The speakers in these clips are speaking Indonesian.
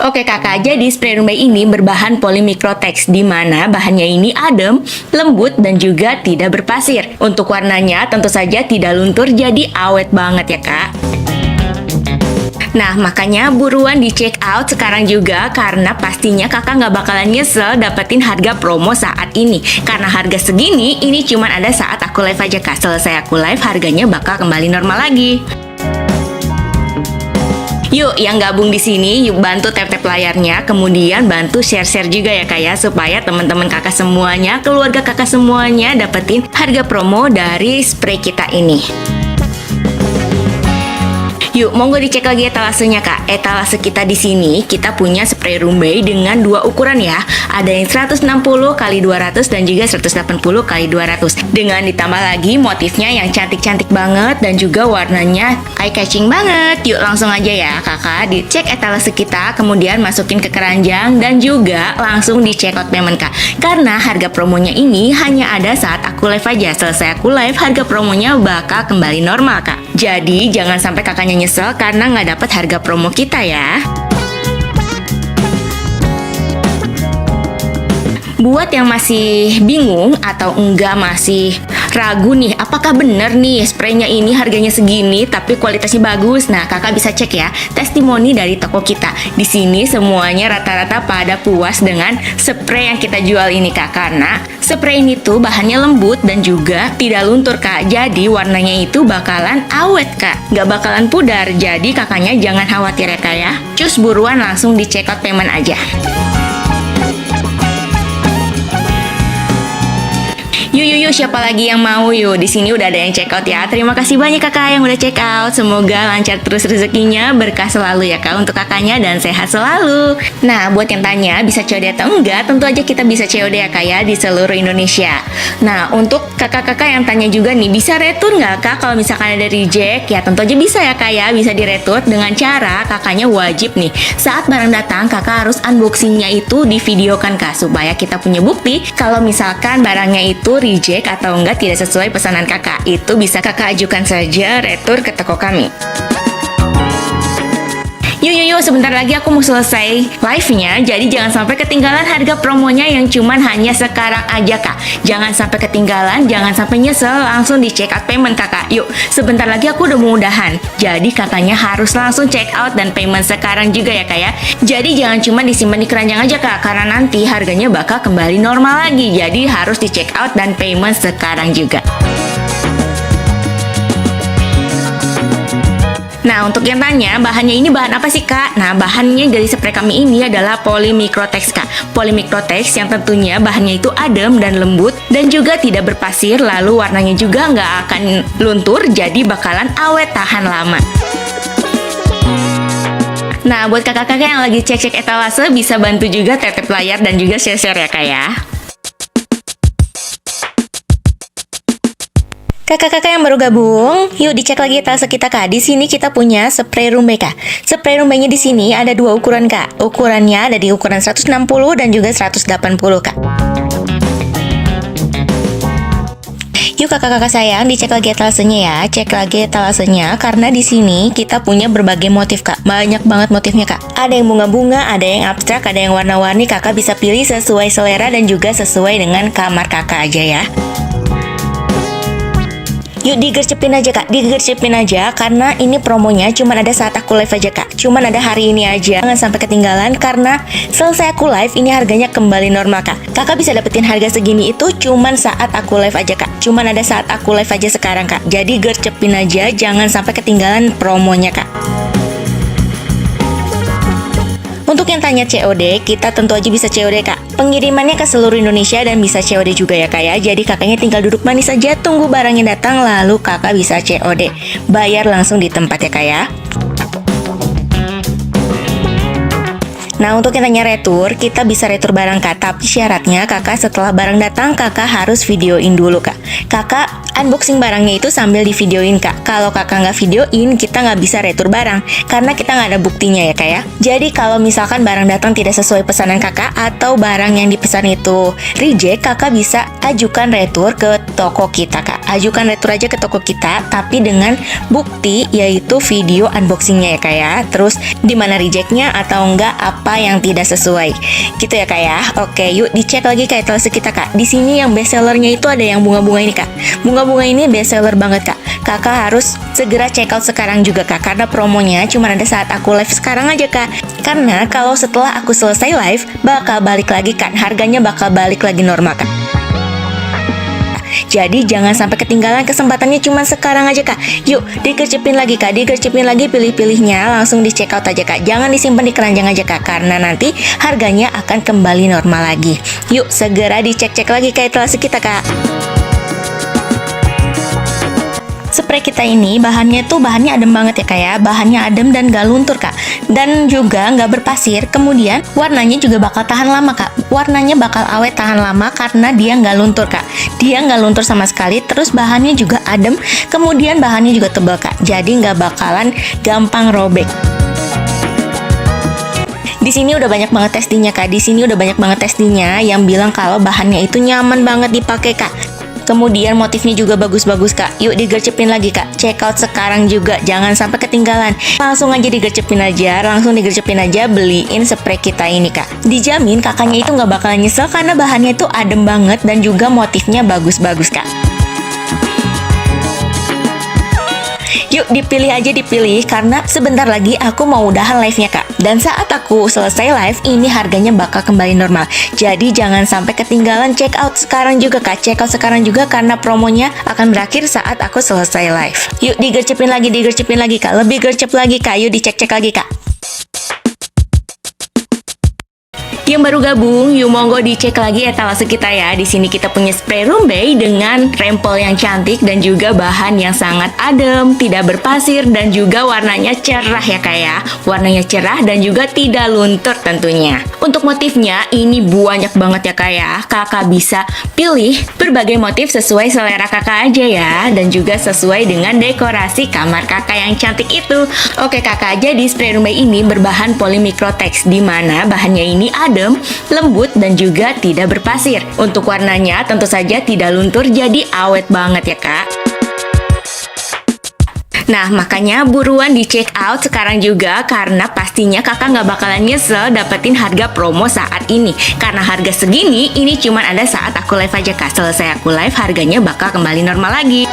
Oke kakak, jadi spray rumbai ini berbahan polymicrotex, di mana bahannya ini adem, lembut, dan juga tidak berpasir. Untuk warnanya tentu saja tidak luntur, jadi awet banget ya kak. Nah, makanya buruan di check out sekarang juga, karena pastinya kakak nggak bakalan nyesel dapetin harga promo saat ini. Karena harga segini, ini cuma ada saat aku live aja kak. Selesai aku live, harganya bakal kembali normal lagi. Yuk, yang gabung di sini, yuk bantu tap-tap layarnya, kemudian bantu share-share juga ya kak ya, supaya teman-teman kakak semuanya, keluarga kakak semuanya dapetin harga promo dari spray kita ini. Yuk, monggo dicek lagi etalasenya kak. Etalase kita di sini, kita punya spray rumbai dengan dua ukuran ya. Ada yang 160 x 200 dan juga 180 x 200. Dengan ditambah lagi motifnya yang cantik-cantik banget dan juga warnanya eye-catching banget. Yuk langsung aja ya kakak, dicek etalase kita, kemudian masukin ke keranjang dan juga langsung di check out payment kak. Karena harga promonya ini hanya ada saat aku live aja. Selesai aku live, harga promonya bakal kembali normal kak. Jadi jangan sampai kakaknya nyesel karena nggak dapat harga promo kita ya. Buat yang masih bingung atau masih ragu nih, apakah bener nih spraynya ini harganya segini tapi kualitasnya bagus? Nah, kakak bisa cek ya testimoni dari toko kita. Di sini semuanya rata-rata pada puas dengan spray yang kita jual ini kak, karena spray ini tuh bahannya lembut dan juga tidak luntur kak. Jadi warnanya itu bakalan awet kak, nggak bakalan pudar. Jadi kakaknya jangan khawatir ya kak ya. Cus buruan langsung di check out payment aja. Yuk, siapa lagi yang mau yuk? Di sini udah ada yang check out ya. Terima kasih banyak kakak yang udah check out. Semoga lancar terus rezekinya, berkah selalu ya kak untuk kakaknya dan sehat selalu. Nah, buat yang tanya bisa COD atau enggak, tentu aja kita bisa COD ya kak ya di seluruh Indonesia. Nah, untuk kakak-kakak yang tanya juga nih, bisa retur nggak kak kalau misalkan ada reject? Ya tentu aja bisa ya kak ya, bisa diretur dengan cara kakaknya wajib nih saat barang datang kakak harus unboxingnya itu divideokan kak, supaya kita punya bukti kalau misalkan barangnya itu reject atau enggak tidak sesuai pesanan kakak. Itu bisa kakak ajukan saja retur ke toko kami. Yuk, sebentar lagi aku mau selesai live-nya, jadi jangan sampai ketinggalan harga promonya yang cuman hanya sekarang aja kak. Jangan sampai ketinggalan, jangan sampai nyesel, langsung di check out payment kakak. Yuk, sebentar lagi aku udah mau udahan, jadi kakaknya harus langsung check out dan payment sekarang juga ya kak ya. Jadi jangan cuma disimpan di keranjang aja kak, karena nanti harganya bakal kembali normal lagi. Jadi harus di check out dan payment sekarang juga. Nah, untuk yang tanya, bahannya ini bahan apa sih, Kak? Nah, bahannya dari spray kami ini adalah polymicrotex, Kak. Polymicrotex yang tentunya bahannya itu adem dan lembut dan juga tidak berpasir, lalu warnanya juga nggak akan luntur, jadi bakalan awet tahan lama. Nah, buat kakak-kakak yang lagi cek-cek etalase, bisa bantu juga tap-tap layar dan juga share-share ya, Kak ya. Kakak-kakak yang baru gabung, yuk dicek lagi etalase kita kak. Di sini kita punya spray rumbai kak. Spray rumbainya di sini ada dua ukuran kak. Ukurannya ada di ukuran 160 dan juga 180 kak. Yuk kakak-kakak sayang, dicek lagi etalasenya ya. Cek lagi etalasenya karena di sini kita punya berbagai motif kak. Banyak banget motifnya kak. Ada yang bunga-bunga, ada yang abstrak, ada yang warna-warni. Kakak bisa pilih sesuai selera dan juga sesuai dengan kamar kakak aja ya. Yuk digercepin aja kak, digercepin aja karena ini promonya cuma ada saat aku live aja kak. Cuman ada hari ini aja, jangan sampai ketinggalan karena selesai aku live ini harganya kembali normal kak. Kakak bisa dapetin harga segini itu cuman saat aku live aja kak. Cuman ada saat aku live aja sekarang kak. Jadi gercepin aja, jangan sampai ketinggalan promonya kak. Untuk yang tanya COD, kita tentu aja bisa COD kak. Pengirimannya ke seluruh Indonesia dan bisa COD juga ya kak ya. Jadi kakaknya tinggal duduk manis aja, tunggu barangnya datang, lalu kakak bisa COD. Bayar langsung di tempat ya kak ya. Nah, untuk yang tanya retur, kita bisa retur barang kak, tapi syaratnya kakak setelah barang datang, kakak harus videoin dulu kak. Kakak unboxing barangnya itu sambil divideoin kak. Kalau kakak nggak videoin, kita nggak bisa retur barang, karena kita nggak ada buktinya ya kak ya. Jadi kalau misalkan barang datang tidak sesuai pesanan kakak, atau barang yang dipesan itu reject, kakak bisa ajukan retur ke toko kita kak. Ajukan retur aja ke toko kita, tapi dengan bukti yaitu video unboxingnya ya kak ya. Terus di mana rejectnya atau enggak, apa yang tidak sesuai. Gitu ya kak ya. Oke, yuk dicek lagi kak etalase kita kak. Di sini yang best sellernya itu ada yang bunga-bunga ini kak. Bunga-bunga ini best seller banget kak. Kakak harus segera check out sekarang juga kak, karena promonya cuma ada saat aku live sekarang aja kak. Karena kalau setelah aku selesai live, bakal balik lagi kan, harganya bakal balik lagi normal kak. Jadi jangan sampai ketinggalan kesempatannya cuma sekarang aja kak. Yuk digercepin lagi kak, digercepin lagi pilih-pilihnya, langsung di check out aja kak. Jangan disimpan di keranjang aja kak, karena nanti harganya akan kembali normal lagi. Yuk segera dicek-cek lagi kak etalase kita kak. Spray kita ini bahannya adem banget ya kak ya. Bahannya adem dan gak luntur kak. Dan juga gak berpasir. Kemudian warnanya juga bakal tahan lama kak. Warnanya bakal awet tahan lama karena dia gak luntur kak. Dia gak luntur sama sekali. Terus bahannya juga adem. Kemudian bahannya juga tebal kak. Jadi gak bakalan gampang robek. Di sini udah banyak banget testingnya kak. Di sini udah banyak banget testingnya yang bilang kalau bahannya itu nyaman banget dipakai kak. Kemudian motifnya juga bagus-bagus kak. Yuk digercepin lagi kak. Check out sekarang juga. Jangan sampai ketinggalan. Langsung aja digercepin aja. Langsung digercepin aja beliin spray kita ini kak. Dijamin kakaknya itu nggak bakalan nyesel karena bahannya itu adem banget dan juga motifnya bagus-bagus kak. Yuk dipilih aja dipilih karena sebentar lagi aku mau udahan live-nya kak. Dan saat aku selesai live ini harganya bakal kembali normal. Jadi jangan sampai ketinggalan, check out sekarang juga kak. Check out sekarang juga karena promonya akan berakhir saat aku selesai live. Yuk digercepin lagi kak. Lebih gercep lagi kak. Yuk dicek-cek lagi kak. Yang baru gabung, yuk monggo dicek lagi etalase kita ya. Di sini kita punya spray room bay dengan rempel yang cantik dan juga bahan yang sangat adem, tidak berpasir dan juga warnanya cerah ya kak ya. Warnanya cerah dan juga tidak luntur tentunya. Untuk motifnya ini banyak banget ya kak ya. Kakak bisa pilih berbagai motif sesuai selera kakak aja ya, dan juga sesuai dengan dekorasi kamar kakak yang cantik itu. Oke kakak, jadi spray room bay ini berbahan polymicrotex, di mana bahannya ini adem, lembut dan juga tidak berpasir. Untuk warnanya tentu saja tidak luntur, jadi awet banget ya kak. Nah makanya buruan di check out sekarang juga, karena pastinya kakak nggak bakalan nyesel dapetin harga promo saat ini. Karena harga segini ini cuma ada saat aku live aja kak. Selesai aku live harganya bakal kembali normal lagi.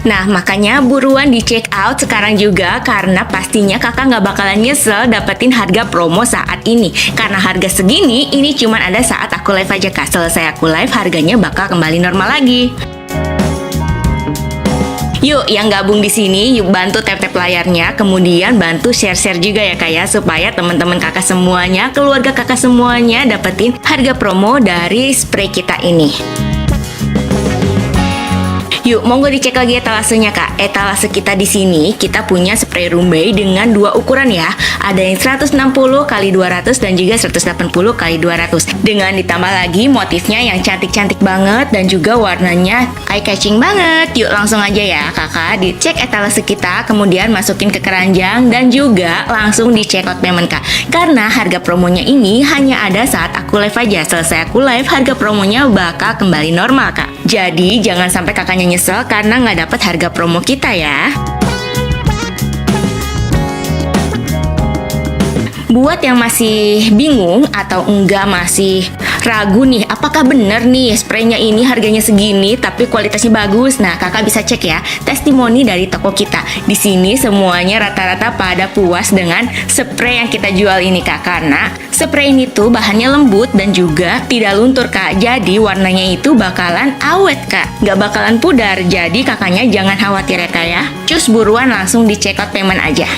Nah makanya buruan di check out sekarang juga, karena pastinya kakak nggak bakalan nyesel dapetin harga promo saat ini. Karena harga segini ini cuma ada saat aku live aja kak. Selesai aku live harganya bakal kembali normal lagi. Yuk yang gabung di sini, yuk bantu tap-tap layarnya, kemudian bantu share-share juga ya kak ya, supaya teman-teman kakak semuanya, keluarga kakak semuanya dapetin harga promo dari spray kita ini. Yuk, monggo dicek lagi etalasenya kak. Etalase kita di sini kita punya spray room bay dengan dua ukuran ya. Ada yang 160 x 200 dan juga 180 x 200. Dengan ditambah lagi motifnya yang cantik-cantik banget dan juga warnanya eye-catching banget. Yuk langsung aja ya kakak dicek etalase kita, kemudian masukin ke keranjang dan juga langsung di check out payment kak. Karena harga promonya ini hanya ada saat aku live aja. Selesai aku live harga promonya bakal kembali normal kak. Jadi jangan sampai kakaknya nyesel karena nggak dapat harga promo kita ya. Buat yang masih bingung atau enggak masih ragu nih, apakah bener nih spraynya ini harganya segini tapi kualitasnya bagus? Nah, kakak bisa cek ya testimoni dari toko kita. Di sini semuanya rata-rata pada puas dengan spray yang kita jual ini kak, karena spray ini tuh bahannya lembut dan juga tidak luntur kak. Jadi warnanya itu bakalan awet kak, nggak bakalan pudar. Jadi kakaknya jangan khawatir ya kak ya. Cus buruan langsung di check out payment aja.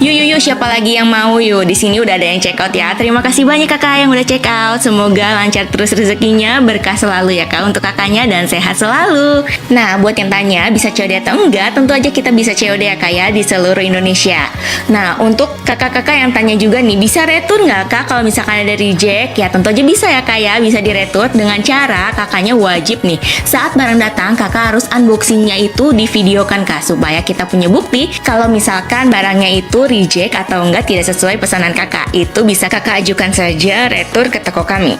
Yuk, siapa lagi yang mau yuk? Di sini udah ada yang check out ya. Terima kasih banyak kakak yang udah check out. Semoga lancar terus rezekinya, berkah selalu ya kak untuk kakaknya dan sehat selalu. Nah, buat yang tanya bisa COD atau enggak, tentu aja kita bisa COD ya kak ya di seluruh Indonesia. Nah, untuk kakak-kakak yang tanya juga nih, bisa retur nggak kak kalau misalkan ada reject? Ya tentu aja bisa ya kak ya, bisa diretur dengan cara kakaknya wajib nih saat barang datang kakak harus unboxingnya itu divideokan kak, supaya kita punya bukti kalau misalkan barangnya itu reject atau enggak tidak sesuai pesanan kakak. Itu bisa kakak ajukan saja retur ke toko kami.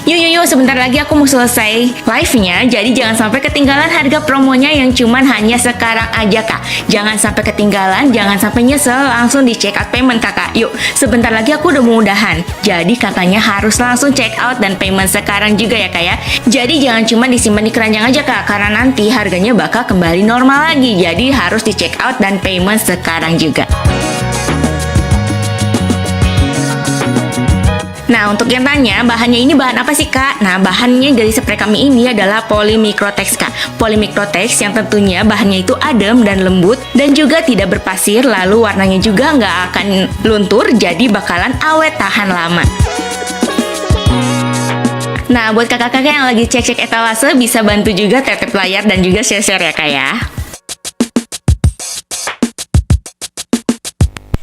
Yuk, sebentar lagi aku mau selesai live-nya. Jadi jangan sampai ketinggalan harga promonya yang cuman hanya sekarang aja kak. Jangan sampai ketinggalan, jangan sampai nyesel, langsung di check out payment kakak. Yuk, sebentar lagi aku udah mau udahan. Jadi kakaknya harus langsung check out dan payment sekarang juga ya kak ya. Jadi jangan cuma disimpan di keranjang aja kak, karena nanti harganya bakal kembali normal lagi. Jadi harus di check out dan payment sekarang juga. Nah, untuk yang tanya, bahannya ini bahan apa sih, Kak? Nah, bahannya dari spray kami ini adalah Polymicrotex, Kak. Polymicrotex yang tentunya bahannya itu adem dan lembut dan juga tidak berpasir, lalu warnanya juga nggak akan luntur, jadi bakalan awet tahan lama. Nah, buat kakak-kakak yang lagi cek-cek etalase, bisa bantu juga tap-tap layar dan juga share-share ya, Kak ya.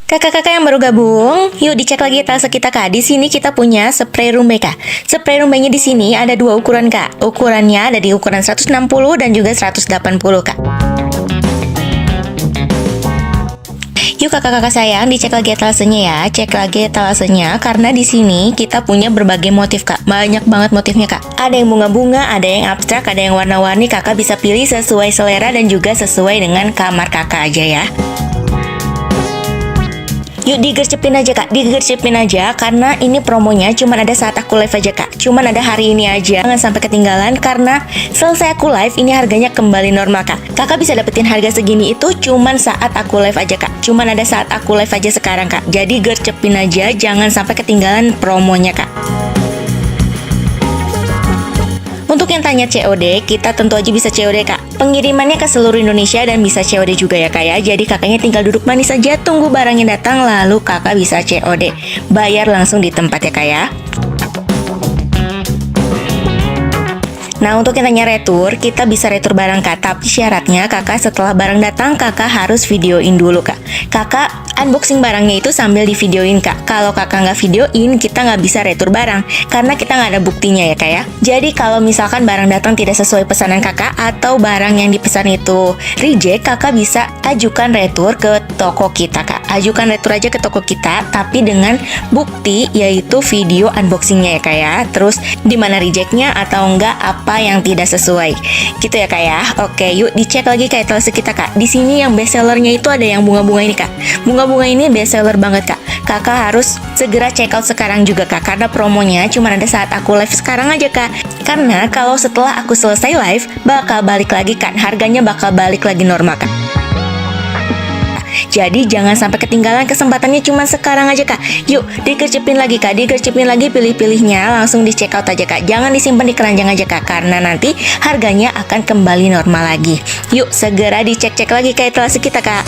Kakak-kakak yang baru gabung, yuk dicek lagi etalase kita kak. Di sini kita punya spray rumbai kak. Spray rumbainya di sini ada dua ukuran kak. Ukurannya ada di ukuran 160 dan juga 180 kak. Yuk kakak-kakak sayang, dicek lagi etalasenya ya. Cek lagi etalasenya karena di sini kita punya berbagai motif kak. Banyak banget motifnya kak. Ada yang bunga-bunga, ada yang abstrak, ada yang warna-warni. Kakak bisa pilih sesuai selera dan juga sesuai dengan kamar kakak aja ya. Yuk digercepin aja kak, digercepin aja karena ini promonya cuma ada saat aku live aja kak. Cuma ada hari ini aja, jangan sampai ketinggalan karena selesai aku live ini harganya kembali normal kak. Kakak bisa dapetin harga segini itu cuma saat aku live aja kak. Cuma ada saat aku live aja sekarang kak. Jadi gercepin aja, jangan sampai ketinggalan promonya kak. Untuk yang tanya COD, kita tentu aja bisa COD kak. Pengirimannya ke seluruh Indonesia dan bisa COD juga ya kak ya. Jadi kakaknya tinggal duduk manis aja, tunggu barangnya datang, lalu kakak bisa COD. Bayar langsung di tempat ya kak ya. Nah, untuk yang tanya retur, kita bisa retur barang kak. Tapi syaratnya kakak setelah barang datang, kakak harus videoin dulu kak. Kakak unboxing barangnya itu sambil di videoin kak. Kalau kakak nggak videoin, kita nggak bisa retur barang karena kita nggak ada buktinya ya kak ya. Jadi kalau misalkan barang datang tidak sesuai pesanan kakak atau barang yang dipesan itu reject, kakak bisa ajukan retur ke toko kita kak. Ajukan retur aja ke toko kita, tapi dengan bukti yaitu video unboxingnya ya kak ya. Terus di mana rejectnya atau enggak, apa yang tidak sesuai gitu ya kak ya. Oke, yuk dicek lagi kak etalase kita kak. Di sini yang best sellernya itu ada yang bunga-bunga ini kak. Bunga-bunga ini best seller banget kak. Kakak harus segera check out sekarang juga kak, karena promonya cuma ada saat aku live sekarang aja kak. Karena kalau setelah aku selesai live bakal balik lagi kan, harganya bakal balik lagi normal kak. Jadi jangan sampai ketinggalan kesempatannya cuma sekarang aja kak. Yuk digercepin lagi kak, digercepin lagi, pilih-pilihnya langsung di check out aja kak. Jangan disimpan di keranjang aja kak, karena nanti harganya akan kembali normal lagi. Yuk segera dicek-cek lagi kak etalase kita kak.